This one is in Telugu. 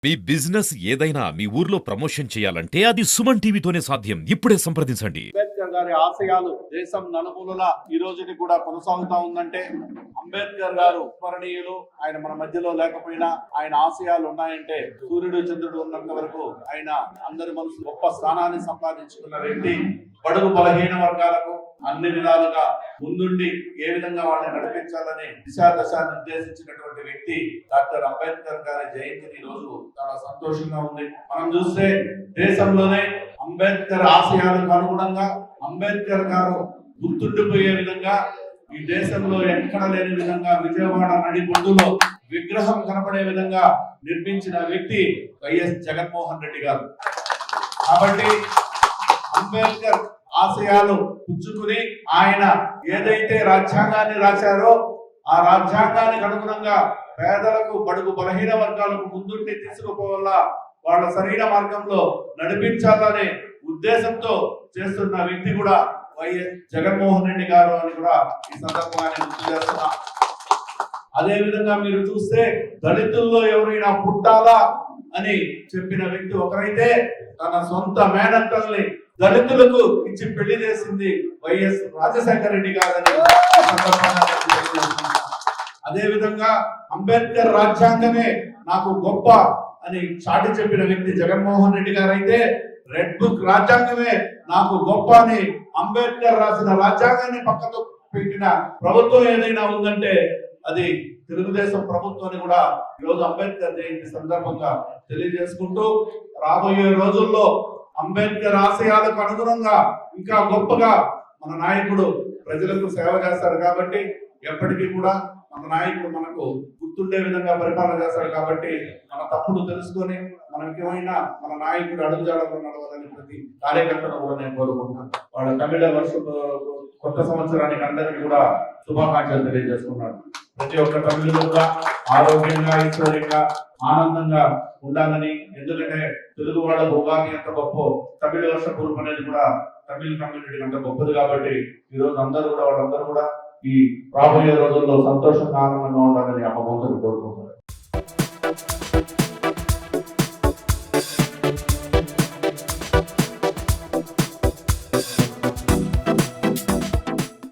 మీ బిజినెస్ ఏదైనా మీ ఊర్లో ప్రమోషన్ చేయాలంటే అది సుమన్ టీవీతోనే సాధ్యం. ఇప్పుడే సంప్రదించండి. అంబేద్కర్ గారి ఆశయాలు దేశం నలుమూలలా ఈ రోజుకి కూడా కొనసాగుతా ఉందంటే అంబేద్కర్ గారు స్మరణీయులు. ఆయన మన మధ్యలో లేకపోయినా ఆయన ఆశయాలు ఉన్నాయంటే సూర్యుడు చంద్రుడు ఉన్నంత వరకు ఆయన అందరి మనసు గొప్ప స్థానాన్ని సంపాదించుకున్న వ్యక్తి. బడుగు బలహీన వర్గాలకు అన్ని విధాలుగా ముందుండి ఏ విధంగా వాళ్ళని నడిపించాలని దిశ నిర్దేశించినటువంటి వ్యక్తి డాక్టర్ అంబేద్కర్ గారి జయంతిని ఈ రోజు చాలా సంతోషంగా ఉంది. మనం చూస్తే దేశంలోనే అంబేద్కర్ ఆశయాలకు అనుగుణంగా అంబేద్కర్ గారు గుర్తుండిపోయే విధంగా ఈ దేశంలో ఎక్కడ లేని విధంగా విజయవాడ నడిబొడ్డులో విగ్రహం కనపడే విధంగా నిర్మించిన వ్యక్తి వైఎస్ జగన్మోహన్ రెడ్డి గారు. కాబట్టి అంబేద్కర్ ఆశయాలు పుచ్చుకుని ఆయన ఏదైతే రాజ్యాంగాన్ని రాశారో ఆ రాజ్యాంగానికి అనుగుణంగా పేదలకు బడుగు బలహీన వర్గాలకు ముందుండి తీసుకుపోవాలా, వాళ్ళ సరైన మార్గంలో నడిపించాలనే ఉద్దేశంతో చేస్తున్న వ్యక్తి కూడా వైఎస్ జగన్మోహన్ రెడ్డి గారు అని కూడా ఈ సందర్భంగా గుర్తు చేస్తున్నా. అదే విధంగా మీరు చూస్తే దళితుల్లో ఎవరైనా పుట్టాలా అని చెప్పిన వ్యక్తి ఒకరైతే తన సొంత మేనత్తల్ని దళితులకు ఇచ్చి పెళ్లి చేసింది వైఎస్ రాజశేఖర రెడ్డి గారని అదే విధంగా అంబేద్కర్ రాజ్యాంగమే నాకు గొప్ప అని చాటి చెప్పిన వ్యక్తి జగన్మోహన్ రెడ్డి గారు అయితే రెడ్ బుక్ రాజ్యాంగమే నాకు గొప్ప అని అంబేద్కర్ రాసిన రాజ్యాంగాన్ని పక్కతో పెట్టిన ప్రభుత్వం ఏదైనా ఉందంటే అది తెలుగుదేశం ప్రభుత్వాన్ని కూడా ఈరోజు అంబేద్కర్ జయంతి సందర్భంగా తెలియజేసుకుంటూ రాబోయే రోజుల్లో అంబేద్కర్ ఆశయాలకు అనుగుణంగా ఇంకా గొప్పగా మన నాయకుడు ప్రజలకు సేవ చేస్తాడు. కాబట్టి ఎప్పటికీ కూడా మన నాయకుడు మనకు గుర్తుండే విధంగా పరిపాలన చేస్తాడు. కాబట్టి మన తప్పులు తెలుసుకొని మనకేమైనా మన నాయకుడు అడుగుజాడలో నడవాలని ప్రతి కార్యకర్తను కూడా నేను కోరుకుంటున్నాను. వాళ్ళ తమిళ వర్ష కొత్త సంవత్సరానికి అందరికీ కూడా శుభాకాంక్షలు తెలియజేసుకున్నాడు. ప్రతి ఒక్క తమిళులు కూడా ఆరోగ్యంగా ఐశ్వర్యంగా ఆనందంగా ఉండాలని, ఎందుకంటే తెలుగు వాళ్ళకు ఉగాది ఎంత గొప్ప తమిళ వర్ష పూర్వం అనేది కూడా తమిళ కమ్యూనిటీ అంత గొప్పది. కాబట్టి ఈ రోజు అందరూ కూడా వాళ్ళందరూ కూడా ఈ రాబోయే రోజుల్లో సంతోషంగా ఆనందంగా ఉండాలని ఆ భగవంతుని కోరుకుంటున్నారు.